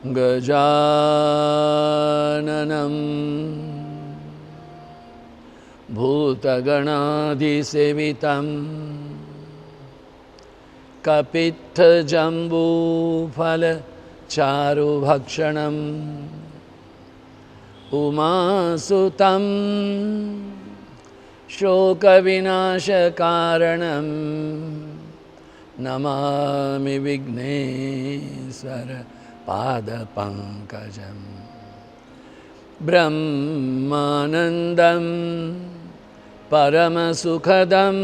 गजाननं भूतगणाधिसेवितं कपित्थजम्बूफलचारुभक्षणम् उमासुतं शोकविनाशकारणं नमामि विघ्नेश्वर पादपङ्कजं। ब्रह्मानन्दं परमसुखदं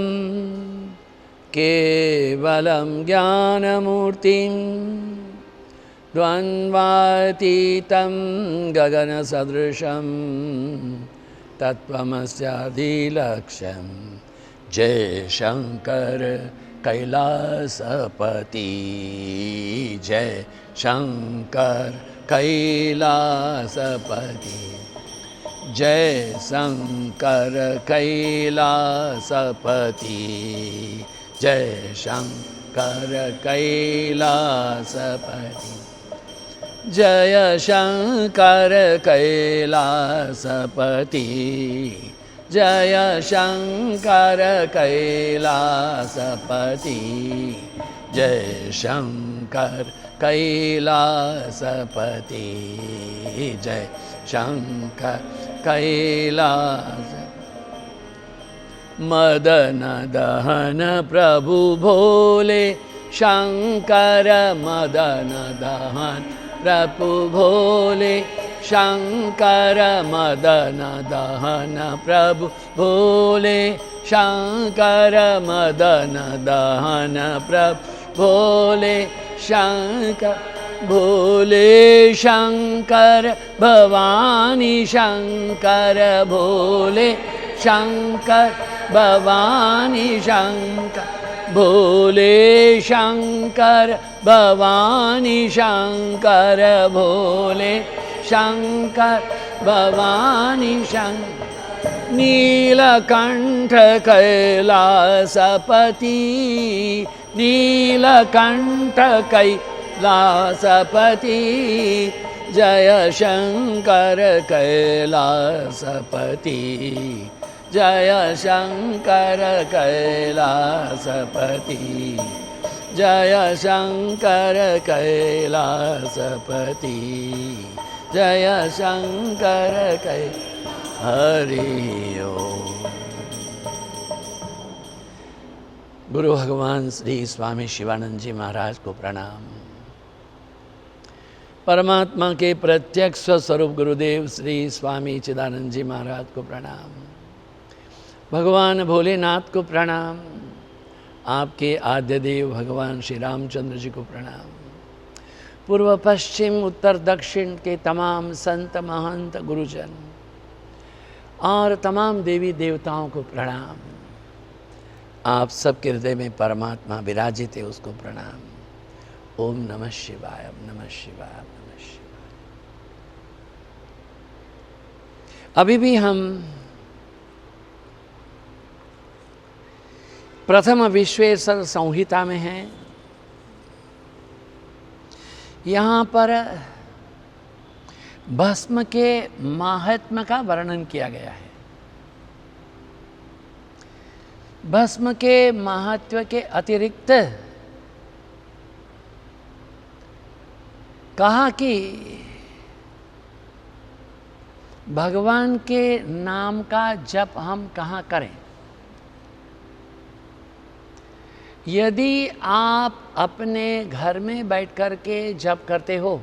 केवलं ज्ञानमूर्तिं द्वन्द्वातीतं गगनसदृशं तत्त्वमस्यादिलक्ष्यं। जय शंकर कैलासपति, जय शंकर कैलासपति, जय शंकर कैलासपति, जय शंकर कैलासपति, जय शंकर कैलासपति, जय शंकर कैलासपति, जय शंकर कैलासपति, जय शंकर कैलास। मदन दहन प्रभु भोले शंकर, मदन दहन प्रभु भोले शंकर, मदन दहन प्रभु भोले शंकर, मदन दहन प्रभु भोले शंकर। भोले शंकर भवानी शंकर, भोले शंकर भवानी शंकर, भोले शंकर भवानी शंकर, भोले शंकर भवानी शंकर। नीलकंठ कैलासपति, नीलकंठ कैलासपति, जय शंकर कैलासपति, जय शंकर कैलासपति, जय शंकर कैलासपति, जय शंकर कैलास। हरि ओम। गुरु भगवान श्री स्वामी शिवानंद जी महाराज को प्रणाम। परमात्मा के प्रत्यक्ष स्वरूप गुरुदेव श्री स्वामी चिदानंद जी महाराज को प्रणाम। भगवान भोलेनाथ को प्रणाम। आपके आद्य देव भगवान श्री रामचंद्र जी को प्रणाम। पूर्व पश्चिम उत्तर दक्षिण के तमाम संत महंत गुरुजन और तमाम देवी देवताओं को प्रणाम। आप सबके हृदय में परमात्मा विराजित है, उसको प्रणाम। ओम नमः शिवाय, नमः शिवाय, नमः शिवाय। अभी भी हम प्रथम विश्वेश्वर संहिता में हैं। यहाँ पर भस्म के महात्म्य का वर्णन किया गया है। भस्म के महत्व के अतिरिक्त कहा कि भगवान के नाम का जप हम कहाँ करें। यदि आप अपने घर में बैठ कर के जप करते हो,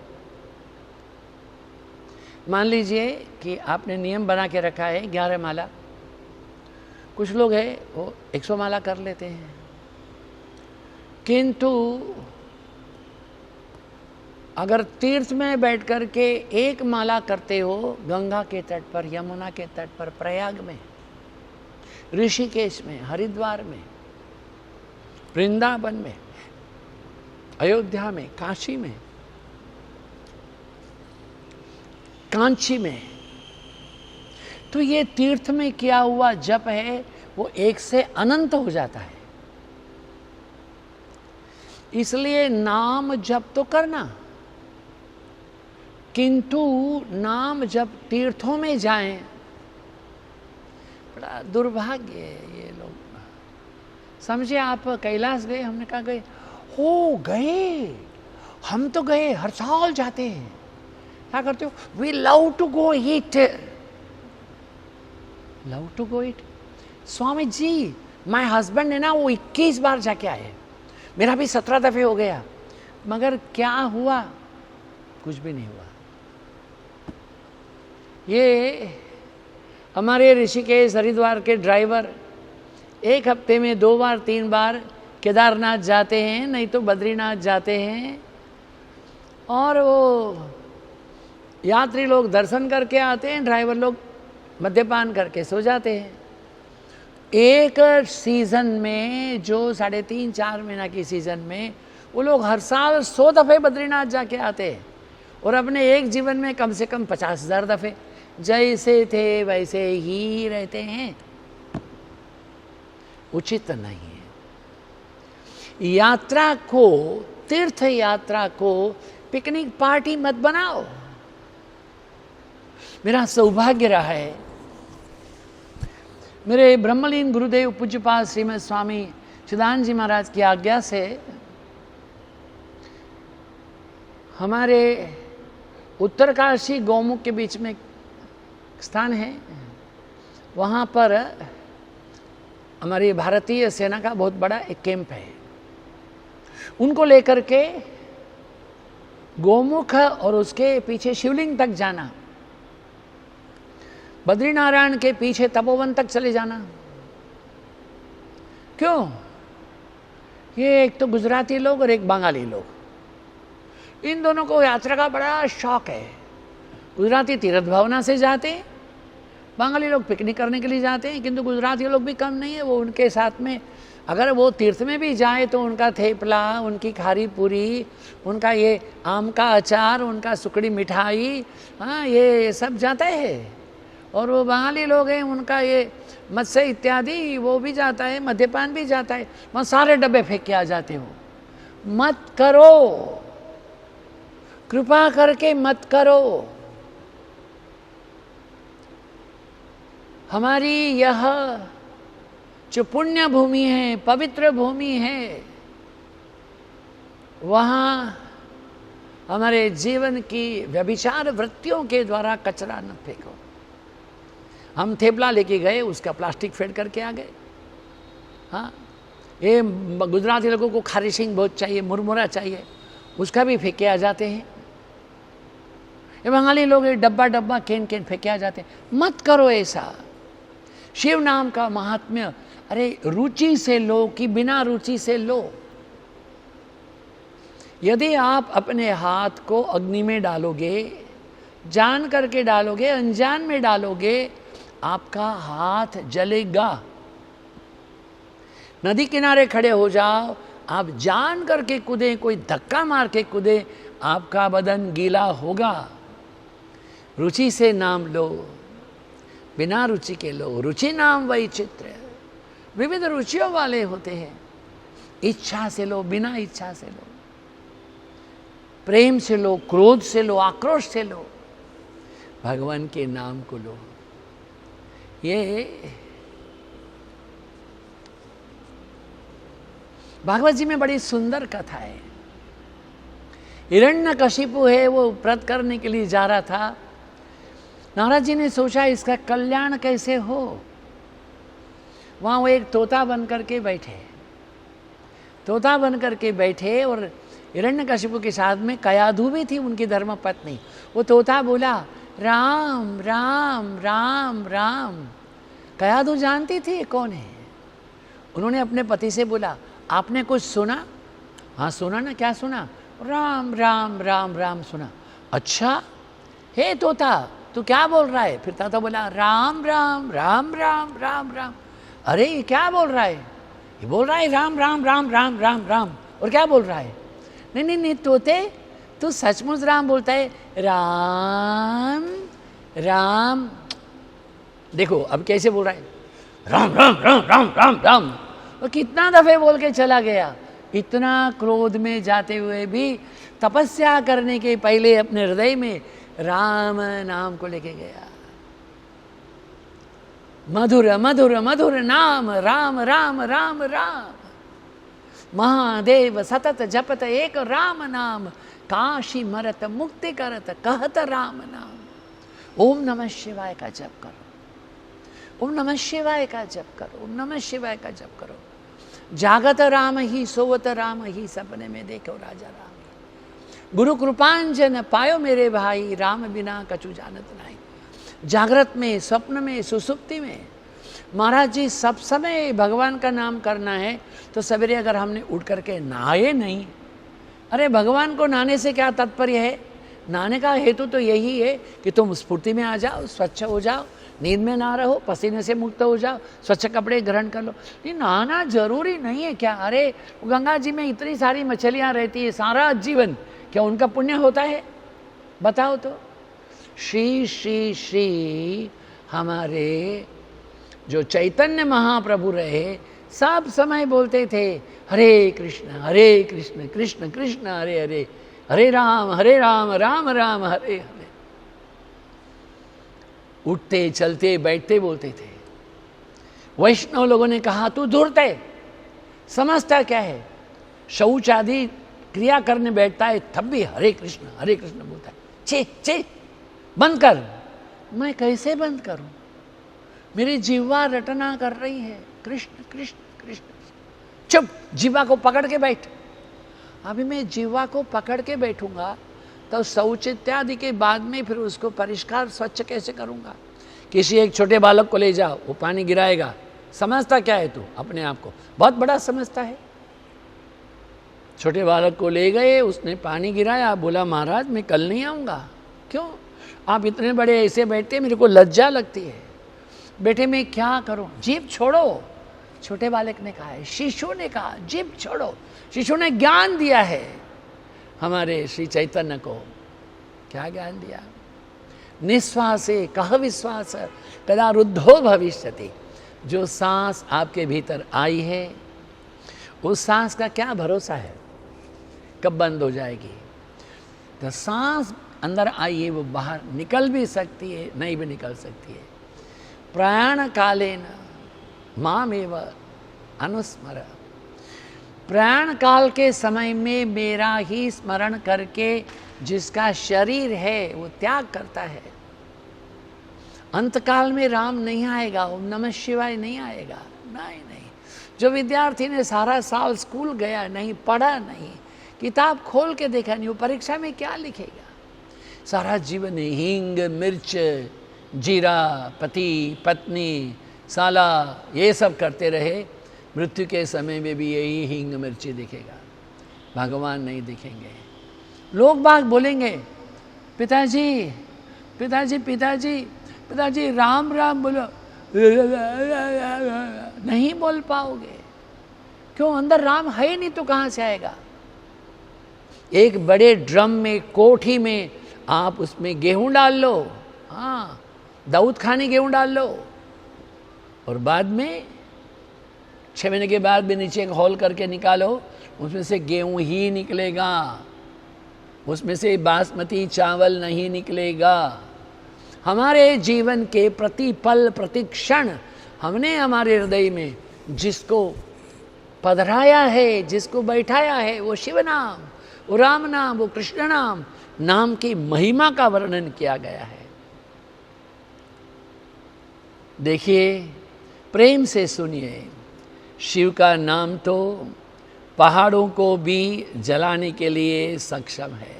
मान लीजिए कि आपने नियम बना के रखा है 11 माला। कुछ लोग हैं वो 100 माला कर लेते हैं, किंतु अगर तीर्थ में बैठ कर के एक माला करते हो, गंगा के तट पर, यमुना के तट पर, प्रयाग में, ऋषिकेश में, हरिद्वार में, वृंदावन में, अयोध्या में, काशी में, कांची में, तो ये तीर्थ में किया हुआ जप है वो एक से अनंत हो जाता है। इसलिए नाम जप तो करना, किंतु नाम जब तीर्थों में जाएं, बड़ा दुर्भाग्य है ये लोग। समझिए आप कैलाश गए, हमने कहा गए, हो गए, हम तो गए, हर साल जाते हैं। क्या करते हो? We love to go it, love to go it. Swami ji, my husband है ना, वो 21 बार जाके आए, मेरा भी 17 दफे हो गया, मगर क्या हुआ? कुछ भी नहीं हुआ। ये हमारे ऋषिकेश हरिद्वार के ड्राइवर 1 हफ्ते में 2 बार 3 बार केदारनाथ जाते हैं, नहीं तो बद्रीनाथ जाते हैं, और वो यात्री लोग दर्शन करके आते हैं, ड्राइवर लोग मद्यपान करके सो जाते हैं। एक सीज़न में जो 3.5-4 महीना की सीज़न में वो लोग हर साल 100 दफ़े बद्रीनाथ जाके आते हैं, और अपने एक जीवन में कम से कम 50,000 दफ़े जैसे थे वैसे ही रहते हैं। उचित नहीं है। यात्रा को, तीर्थ यात्रा को पिकनिक पार्टी मत बनाओ। मेरा सौभाग्य रहा है, मेरे ब्रह्मलीन गुरुदेव पूज्यपाद श्रीमद स्वामी चिदानंद जी महाराज की आज्ञा से हमारे उत्तरकाशी गौमुख के बीच में स्थान है, वहाँ पर हमारी भारतीय सेना का बहुत बड़ा एक कैंप है। उनको लेकर के गौमुख और उसके पीछे शिवलिंग तक जाना, बद्रीनारायण के पीछे तपोवन तक चले जाना। क्यों? ये एक तो गुजराती लोग और एक बंगाली लोग, इन दोनों को यात्रा का बड़ा शौक है। गुजराती तीर्थ भावना से जाते हैं, बंगाली लोग पिकनिक करने के लिए जाते हैं, किंतु गुजराती लोग भी कम नहीं है। वो उनके साथ में अगर वो तीर्थ में भी जाए तो उनका थेपला, उनकी खारी पूरी, उनका ये आम का अचार, उनका सुकड़ी मिठाई, हाँ, ये सब जाता है। और वो बंगाली लोग हैं, उनका ये मत्स्य इत्यादि वो भी जाता है, मद्यपान भी जाता है। वहाँ सारे डब्बे फेंक के आ जाते हो। मत करो, कृपा करके मत करो। हमारी यह जो पुण्य भूमि है, पवित्र भूमि है, वहाँ हमारे जीवन की व्यभिचार वृत्तियों के द्वारा कचरा न फेंको। हम थेपला लेके गए, उसका प्लास्टिक फेंक करके आ गए। हाँ, ये गुजराती लोगों को खारी सिंह बहुत चाहिए, मुरमुरा चाहिए, उसका भी फेंके आ जाते हैं। ये बंगाली लोग डब्बा डब्बा कैन कैन फेंके आ जाते हैं। मत करो ऐसा। शिव नाम का महात्म्य, अरे रुचि से लो कि बिना रुचि से लो। यदि आप अपने हाथ को अग्नि में डालोगे, जान करके डालोगे, अनजान में डालोगे, आपका हाथ जलेगा। नदी किनारे खड़े हो जाओ, आप जान करके कूदे, कोई धक्का मार के कूदे, आपका बदन गीला होगा। रुचि से नाम लो, बिना रुचि के लो। रुचि नाम वैचित्र्य, विविध रुचियों वाले होते हैं। इच्छा से लो, बिना इच्छा से लो, प्रेम से लो, क्रोध से लो, आक्रोश से लो, भगवान के नाम को लो। ये भागवत जी में बड़ी सुंदर कथा है। हिरण्यकशिपु है, वो व्रत करने के लिए जा रहा था। नारद जी ने सोचा इसका कल्याण कैसे हो। वहाँ वो एक तोता बन करके बैठे, तोता बन करके बैठे, और हिरण्यकशिपु के साथ में कयाधु भी थी, उनकी धर्म पत्नी। वो तोता बोला राम राम राम राम। कयाधु जानती थी कौन है। उन्होंने अपने पति से बोला आपने कुछ सुना? हाँ सुना ना। क्या सुना? राम राम राम राम सुना। अच्छा, हे तोता तू क्या बोल रहा है? फिर तोता बोला राम राम राम राम राम राम। अरे ये क्या बोल रहा है? ये बोल रहा है राम राम राम राम राम राम। और क्या बोल रहा है? नहीं नहीं नहीं तोते, तू सचमुच राम बोलता है। राम राम। देखो अब कैसे बोल रहा है, राम राम राम राम राम राम। और कितना दफे बोल के चला गया। इतना क्रोध में जाते हुए भी तपस्या करने के पहले अपने हृदय में राम नाम को लेके गया। मधुर मधुर मधुर नाम राम राम राम राम, महादेव सतत जपत एक राम नाम, काशी मरत मुक्ति करत कहत राम नाम। ओम नमः शिवाय का जप करो, ओम नमः शिवाय का जप करो, ओम नमः शिवाय का जप करो। जागत राम ही सोवत राम ही, सपने में देखो राजा राम। गुरु कृपांजन पायो मेरे भाई, राम बिना कछु जानत नहीं। जागृत में, स्वप्न में, सुसुप्ति में महाराज जी सब समय भगवान का नाम करना है। तो सवेरे अगर हमने उठ करके नहाए नहीं, अरे भगवान को नहाने से क्या तात्पर्य है? नहाने का हेतु तो यही है कि तुम स्फूर्ति में आ जाओ, स्वच्छ हो जाओ, नींद में ना रहो, पसीने से मुक्त हो जाओ, स्वच्छ कपड़े ग्रहण कर लो। ये नहाना जरूरी नहीं है क्या? अरे गंगा जी में इतनी सारी मछलियाँ रहती है, सारा जीवन, क्या उनका पुण्य होता है? बताओ तो। श्री श्री श्री हमारे जो चैतन्य महाप्रभु रहे, सब समय बोलते थे हरे कृष्ण कृष्ण कृष्ण हरे हरे, हरे राम राम राम हरे हरे। उठते चलते बैठते बोलते थे। वैष्णव लोगों ने कहा तू धूर्त है, समझता क्या है? शौच आदि क्रिया करने बैठता है तब भी हरे कृष्ण बोलता है। छे छे बंद कर। मैं कैसे बंद करूं? मेरी जीवा रटना कर रही है, कृष्ण कृष्ण कृष्ण। चुप, जीवा को पकड़ के बैठ। अभी मैं जीवा को पकड़ के बैठूंगा तो शौच इत्यादि के बाद में फिर उसको परिष्कार स्वच्छ कैसे करूंगा? किसी एक छोटे बालक को ले जाओ, वो पानी गिराएगा, समझता क्या है तू? अपने आप को बहुत बड़ा समझता है। छोटे बालक को ले गए, उसने पानी गिराया, बोला महाराज मैं कल नहीं आऊँगा। क्यों? आप इतने बड़े ऐसे बैठते, मेरे को लज्जा लगती है। बेटे मैं क्या करूं? जीभ छोड़ो। छोटे बालक ने कहा है, शिशु ने कहा जीभ छोड़ो। शिशु ने ज्ञान दिया है हमारे श्री चैतन्य को। क्या ज्ञान दिया? निश्वासे कह विश्वास कदा रुद्धो भविष्यति। जो सांस आपके भीतर आई है, उस सांस का क्या भरोसा है कब बंद हो जाएगी? तो सांस अंदर आई है, वो बाहर निकल भी सकती है, नहीं भी निकल सकती है। प्रयाण कालेन मामेव अनुस्मर। प्रयाण काल के समय में मेरा ही स्मरण करके जिसका शरीर है वो त्याग करता है। अंतकाल में राम नहीं आएगा, ओम नमः शिवाय नहीं आएगा। नहीं। जो विद्यार्थी ने सारा साल स्कूल गया नहीं, पढ़ा नहीं, किताब खोल के देखा नहीं, वो परीक्षा में क्या लिखेगा? सारा जीवन हींग मिर्च जीरा पति पत्नी साला ये सब करते रहे, मृत्यु के समय में भी यही हींग मिर्ची दिखेगा, भगवान नहीं दिखेंगे। लोग बाग बोलेंगे पिताजी पिताजी पिताजी पिताजी राम राम बोलो, नहीं बोल पाओगे। क्यों? अंदर राम है ही नहीं तो कहाँ से आएगा? एक बड़े ड्रम में, कोठी में आप उसमें गेहूं डाल लो, हाँ दाऊद खानी गेहूं डाल लो, और बाद में 6 महीने के बाद भी नीचे एक होल करके निकालो, उसमें से गेहूं ही निकलेगा, उसमें से बासमती चावल नहीं निकलेगा। हमारे जीवन के प्रति पल प्रति क्षण हमने हमारे हृदय में जिसको पधराया है, जिसको बैठाया है, वो शिव नाम, वो राम नाम, वो कृष्ण नाम, नाम की महिमा का वर्णन किया गया है। देखिए, प्रेम से सुनिए, शिव का नाम तो पहाड़ों को भी जलाने के लिए सक्षम है।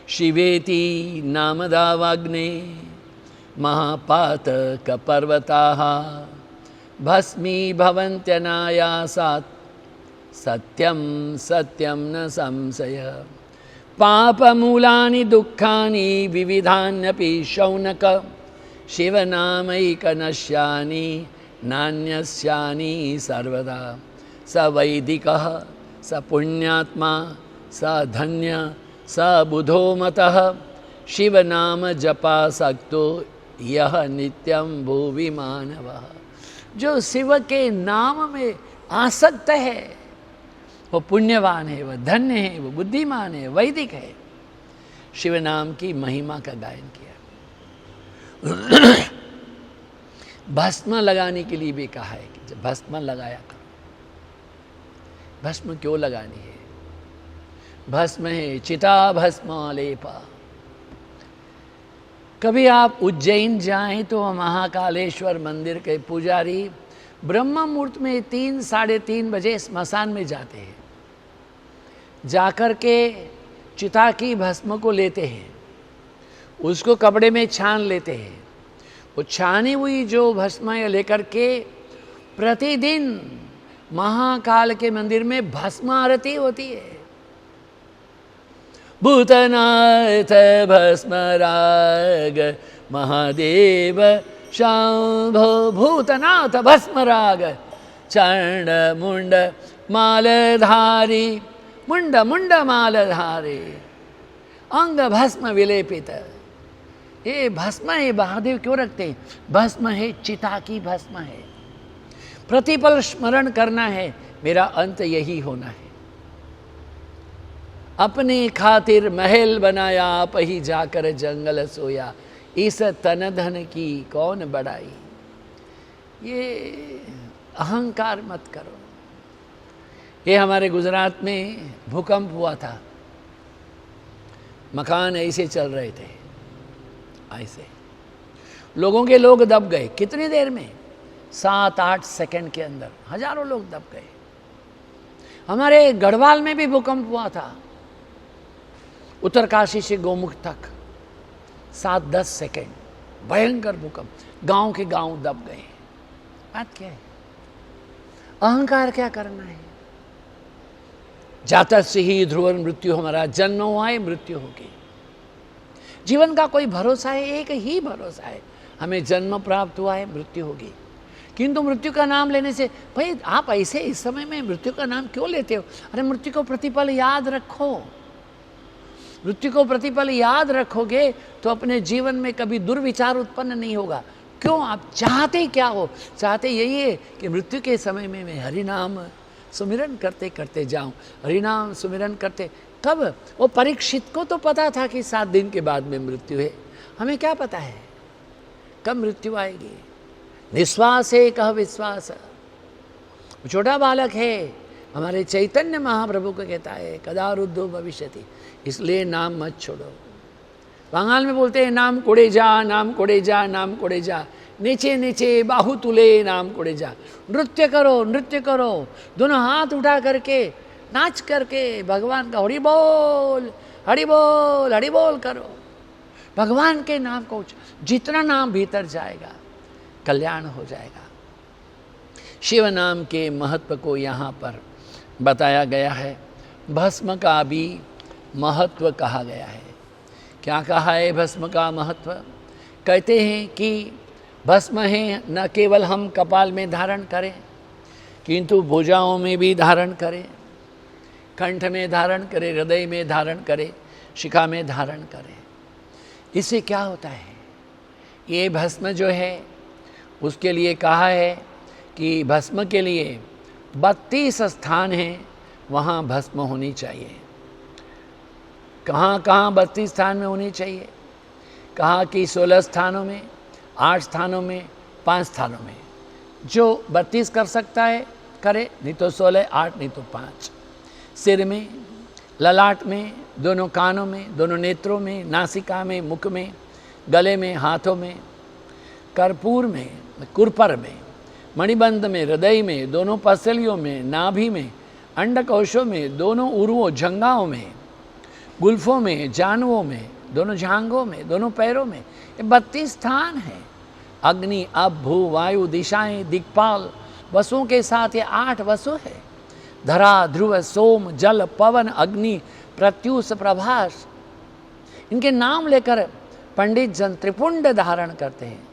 शिवेति नामदावाग्ने महापातक पर्वताः भस्मी भवन्त्यनायासात् सत्यं सत्यं न संशय। पापमूलानि दुःखानि विविधान्यपि शौनक शिवनामैकनश्यानि नान्यस्यानि सर्वदा। स वैदिकः स पुण्यात्मा स धन्य स बुधो मतः शिवनाम जपासक्तो यह नित्यं भुवि मानवः। जो शिव के नाम में आसक्त है वो पुण्यवान है, वो धन्य है, वो बुद्धिमान है, वैदिक है। शिव नाम की महिमा का गायन किया। भस्म लगाने के लिए भी कहा है कि जब भस्म लगाया करो। भस्म क्यों लगानी है? भस्म है चिता भस्म लेपा। कभी आप उज्जैन जाएं तो महाकालेश्वर मंदिर के पुजारी ब्रह्म मुहूर्त में 3 साढ़े 3 बजे स्मशान में जाते हैं, जाकर के चिता की भस्म को लेते हैं, उसको कपड़े में छान लेते हैं। वो छानी हुई जो भस्म लेकर के प्रतिदिन महाकाल के मंदिर में भस्म आरती होती है। भूतनाथ भस्मराग महादेव शंभो भूतनाथ भस्मराग चंड मुंड मालधारी मुंड मुंड मालधारी अंग भस्म विलेपित। ये भस्म है, महादेव क्यों रखते हैं? भस्म है चिता की भस्म है। प्रतिपल स्मरण करना है, मेरा अंत यही होना है। अपने खातिर महल बनाया, आप ही जाकर जंगल सोया, इस तन धन की कौन बढ़ाई। ये अहंकार मत करो। ये हमारे गुजरात में भूकंप हुआ था, मकान ऐसे चल रहे थे, ऐसे लोग दब गए। कितनी देर में? 7-8 सेकंड के अंदर हजारों लोग दब गए। हमारे गढ़वाल में भी भूकंप हुआ था, उत्तरकाशी से गोमुख तक 7-10 सेकंड भयंकर भूकंप, गांव के गांव दब गए। बात क्या है? अहंकार क्या करना है? जाता से ही ध्रुव मृत्यु, हमारा जन्म हुआ है, मृत्यु होगी। जीवन का कोई भरोसा है? एक ही भरोसा है, हमें जन्म प्राप्त हुआ है, मृत्यु होगी। किंतु मृत्यु का नाम लेने से, भाई आप ऐसे इस समय में मृत्यु का नाम क्यों लेते हो? अरे मृत्यु को प्रतिपल याद रखो। मृत्यु को प्रतिपल याद रखोगे तो अपने जीवन में कभी दुर्विचार उत्पन्न नहीं होगा। क्यों? आप चाहते क्या हो? चाहते यही है कि मृत्यु के समय में मैं हरिनाम सुमिरन करते करते जाऊं, हरिनाम सुमिरन करते। कब? वो परीक्षित को तो पता था कि 7 दिन के बाद में मृत्यु है। हमें क्या पता है कब मृत्यु आएगी? निश्वास है कह विश्वास। छोटा बालक है, हमारे चैतन्य महाप्रभु को कहता है कदा रुद्धो भविष्यति, इसलिए नाम मत छोड़ो। बंगाल में बोलते हैं नाम कोड़े जा, नाम कोड़े जा, नाम कोड़े जा, नीचे नीचे बाहु तुले नाम कोड़े जा। नृत्य करो, नृत्य करो, दोनों हाथ उठा करके नाच करके भगवान का हरि बोल हरि बोल हरि बोल करो। भगवान के नाम को जितना नाम भीतर जाएगा कल्याण हो जाएगा। शिव नाम के महत्व को यहाँ पर बताया गया है। भस्म का भी महत्व कहा गया है। क्या कहा है भस्म का महत्व? कहते हैं कि भस्म है न केवल हम कपाल में धारण करें, किंतु भुजाओं में भी धारण करें, कंठ में धारण करें, हृदय में धारण करें, शिखा में धारण करें। इससे क्या होता है? ये भस्म जो है उसके लिए कहा है कि भस्म के लिए 32 स्थान हैं, वहाँ भस्म होनी चाहिए। कहाँ कहाँ 32 स्थान में होनी चाहिए? कहा कि 16 स्थानों में, 8 स्थानों में, 5 स्थानों में। जो 32 कर सकता है करे, नहीं तो 16, 8 नहीं तो 5। सिर में, ललाट में, दोनों कानों में, दोनों नेत्रों में, नासिका में, मुख में, गले में, हाथों में, कर्पूर में, कुरपर में, मणिबंध में, हृदय में, दोनों पसलियों में, नाभि में, अंडकोशों में, दोनों उरुओं जंघाओं में, गुल्फों में, जानवों में, दोनों जांघों में, दोनों पैरों में। ये 32 स्थान हैं। अग्नि, अब, भू, वायु, दिशाएं, दिक्पाल वसुओं के साथ ये 8 वसु है। धरा, ध्रुव, सोम, जल, पवन, अग्नि, प्रत्युष, प्रभास। इनके नाम लेकर पंडित जन त्रिपुंड धारण करते हैं।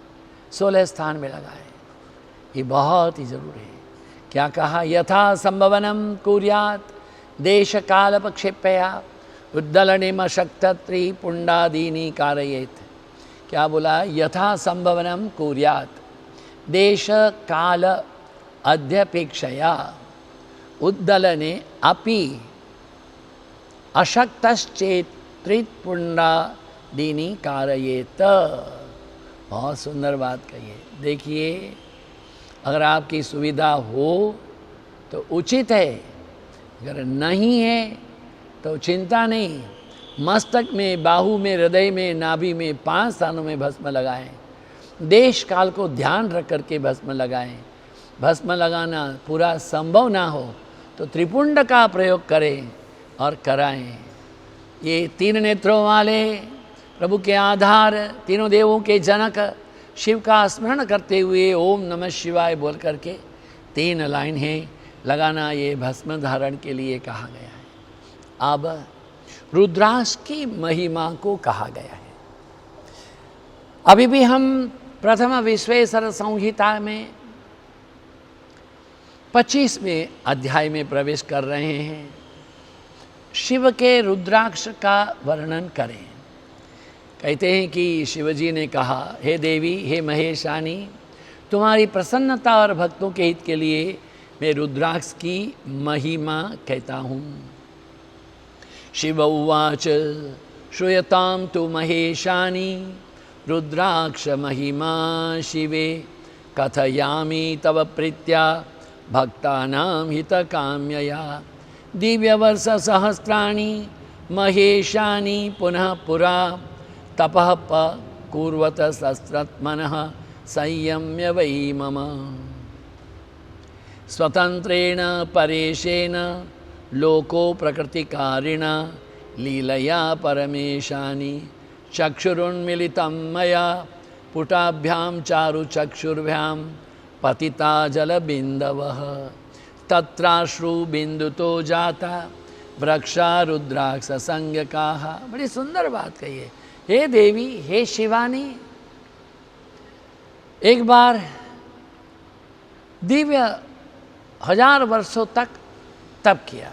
16 स्थान में लगा है। ये बहुत ही जरूरी है। क्या कहा? यथा संभवनम कुर्यात देश काल प्रक्षेपया उद्दलनिम शक्तत्री पुंडादीनी कारयेत। क्या बोला? यथा संभवनम कुर्यात देश काल अध्यपेक्षया उद्दलने अपि अशक्तश्चेत त्रिपुंडादीनि कारयेत। बहुत सुंदर बात कही है। देखिए, अगर आपकी सुविधा हो तो उचित है, अगर नहीं है तो चिंता नहीं। मस्तक में, बाहु में, हृदय में, नाभि में 5 स्थानों में भस्म लगाएं। देश काल को ध्यान रख करके भस्म लगाएं। भस्म लगाना पूरा संभव ना हो तो त्रिपुंड का प्रयोग करें और कराएं। ये 3 नेत्रों वाले प्रभु के आधार, तीनों देवों के जनक शिव का स्मरण करते हुए ओम नमः शिवाय बोल करके 3 लाइन है लगाना, ये भस्म धारण के लिए कहा गया है। अब रुद्राक्ष की महिमा को कहा गया है। अभी भी हम प्रथम विश्वेश्वर संहिता में 25वें अध्याय में प्रवेश कर रहे हैं। शिव के रुद्राक्ष का वर्णन करें। कहते हैं कि शिवजी ने कहा, हे देवी, हे महेशानी, तुम्हारी प्रसन्नता और भक्तों के हित के लिए मैं रुद्राक्ष की महिमा कहता हूँ। शिव उवाच श्रूयतां तु महेशानी रुद्राक्ष महिमा शिवे कथयामि तव प्रीत्या भक्तानां हितकाम्यया दिव्यवर्ष सहस्राणि महेशानि पुनः पुरा तपः कुर्वत शस्त्रत्मनः संयम्य वै मम स्वतंत्रेण परेशेन लोको प्रकृतिकारिणा लीलया परमेशानि चक्षुरुन्मिलितं मया पुटाभ्यां चारुचक्षुर्भ्यां पतिता जलबिन्दवः तत्राश्रुबिन्दुतो जाता वृक्षा रुद्राक्ष संज्ञकाः। बड़ी सुंदर बात कही है। हे देवी, हे शिवानी, एक बार दिव्य 1000 वर्षों तक तप किया।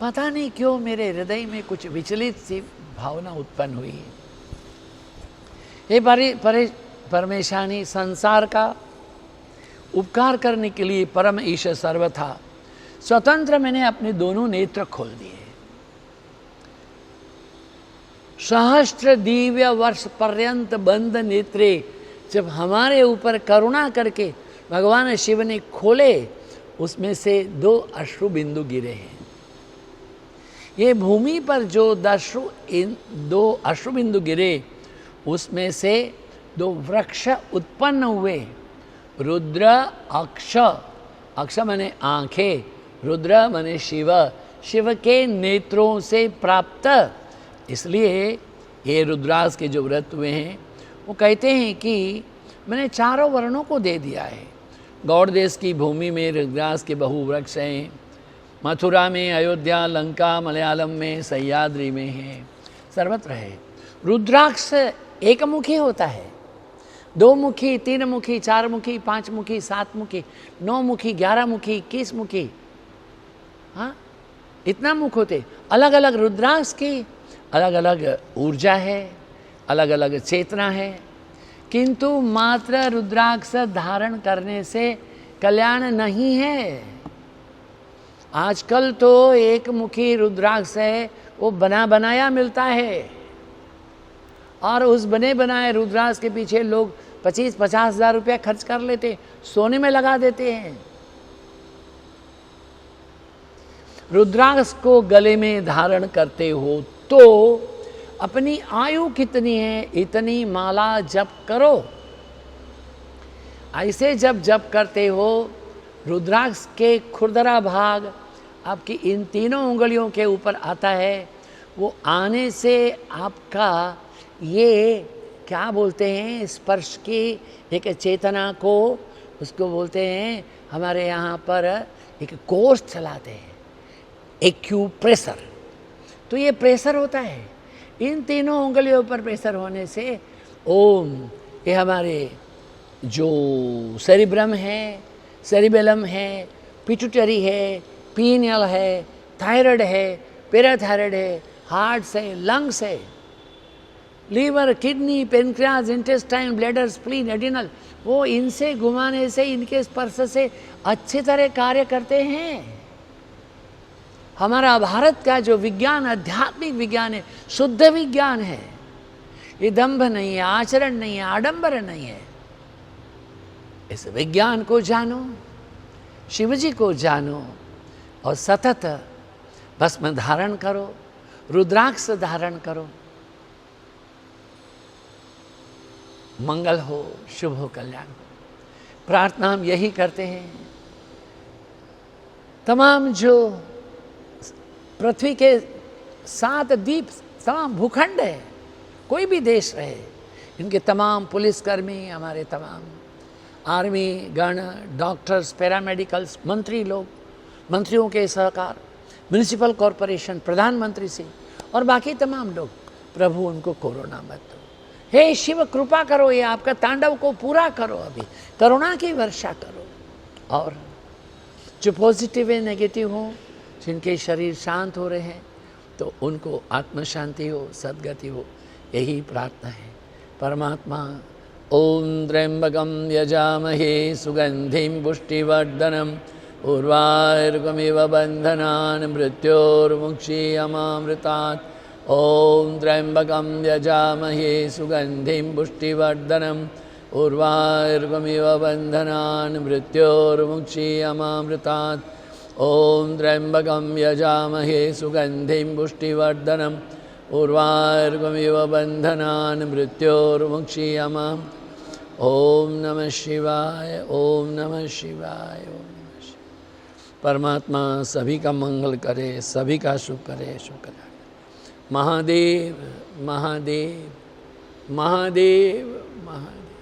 पता नहीं क्यों मेरे हृदय में कुछ विचलित सी भावना उत्पन्न हुई। हे परमेशानी, संसार का उपकार करने के लिए परम ईश सर्वथा स्वतंत्र मैंने अपने दोनों नेत्र खोल दिए। सहस्त्र दिव्य वर्ष पर्यंत बंद नेत्रे जब हमारे ऊपर करुणा करके भगवान शिव ने खोले, उसमें से 2 अश्रु बिंदु गिरे हैं। ये भूमि पर जो 2 अश्रु बिंदु गिरे, उसमें से 2 वृक्ष उत्पन्न हुए। रुद्र अक्ष, अक्ष माने आंखें, रुद्र माने शिव, शिव के नेत्रों से प्राप्त। इसलिए ये रुद्राक्ष के जो व्रत हुए हैं, वो कहते हैं कि मैंने 4 वर्णों को दे दिया है। गौड़ देश की भूमि में रुद्राक्ष के बहु वृक्ष हैं। मथुरा में, अयोध्या, लंका, मलयालम में, सह्याद्री में है, सर्वत्र है। रुद्राक्ष एक मुखी होता है, 2 मुखी, 3 मुखी, 4 मुखी, 5 मुखी, 7 मुखी, 9 मुखी, 11 मुखी, 21 मुखी, हाँ, इतना मुख होते। अलग अलग रुद्राक्ष की अलग अलग ऊर्जा है, अलग अलग चेतना है, किंतु मात्र रुद्राक्ष धारण करने से कल्याण नहीं है। आजकल तो एक मुखी रुद्राक्ष है, वो बना बनाया मिलता है, और उस बने बनाए रुद्राक्ष के पीछे लोग 25-50 हज़ार रुपया खर्च कर लेते, सोने में लगा देते हैं। रुद्राक्ष को गले में धारण करते हो तो अपनी आयु कितनी है इतनी माला जप करो। ऐसे जब करते हो, रुद्राक्ष के खुरदरा भाग आपकी इन 3 उंगलियों के ऊपर आता है। वो आने से आपका ये क्या बोलते हैं, स्पर्श की एक चेतना को, उसको बोलते हैं, हमारे यहाँ पर एक कोर्स चलाते हैं, एक्यूप्रेशर। तो ये प्रेशर होता है, इन 3 उंगलियों पर प्रेशर होने से ओम, ये हमारे जो सेरिब्रम है, सेरिबेलम है, पिट्यूटरी है, पीनियल है, थायराइड है, पैराथायराइड है, हार्ट है, लंग्स है, liver, kidney, pancreas, intestine, bladder, spleen, adrenal, वो इनसे घुमाने से, इनके स्पर्श से अच्छी तरह कार्य करते हैं। हमारा भारत का जो विज्ञान आध्यात्मिक विज्ञान है, शुद्ध विज्ञान है। ये दंभ नहीं है, आचरण नहीं है, आडंबर नहीं है। इस विज्ञान को जानो, शिवजी को जानो और सतत भस्म धारण करो, रुद्राक्ष धारण करो। मंगल हो, शुभ हो, कल्याण हो। प्रार्थना हम यही करते हैं। तमाम जो पृथ्वी के 7 द्वीप, तमाम भूखंड है, कोई भी देश रहे, इनके तमाम पुलिसकर्मी, हमारे तमाम आर्मी गण, डॉक्टर्स, पैरामेडिकल्स, मंत्री लोग, मंत्रियों के सहकार, म्यूनिसिपल कॉरपोरेशन, प्रधानमंत्री से और बाकी तमाम लोग, प्रभु उनको कोरोना मत दो। हे शिव कृपा करो, ये आपका तांडव को पूरा करो, अभी करुणा की वर्षा करो। और जो पॉजिटिव है, नेगेटिव हो, जिनके शरीर शांत हो रहे हैं, तो उनको आत्म शांति हो, सद्गति हो, यही प्रार्थना है। परमात्मा ओम त्र्यंबकम यजामहे सुगंधिं पुष्टिवर्धनम उर्वारुकमिव बंधनान् मृत्योर्मुक्षीयमामृतात्। ओम त्र्यंबकं यजामहे सुगंधिं पुष्टिवर्धनम् उर्वारुकमिव बंधनान् मृत्योर्मुक्षीयमामृतात्। ओम त्र्यंबकं यजामहे सुगंधिं पुष्टिवर्धनम् उर्वारुकमिव बंधनान् मृत्योर्मुक्षीयमाम्। ओम नमः शिवाय, ओम नमः शिवाय, ओम नमः शिवाय। परमात्मा सभी का मंगल करे, सभी का शुभ करे, शुभ करे। महादेव महादेव महादेव महादेव।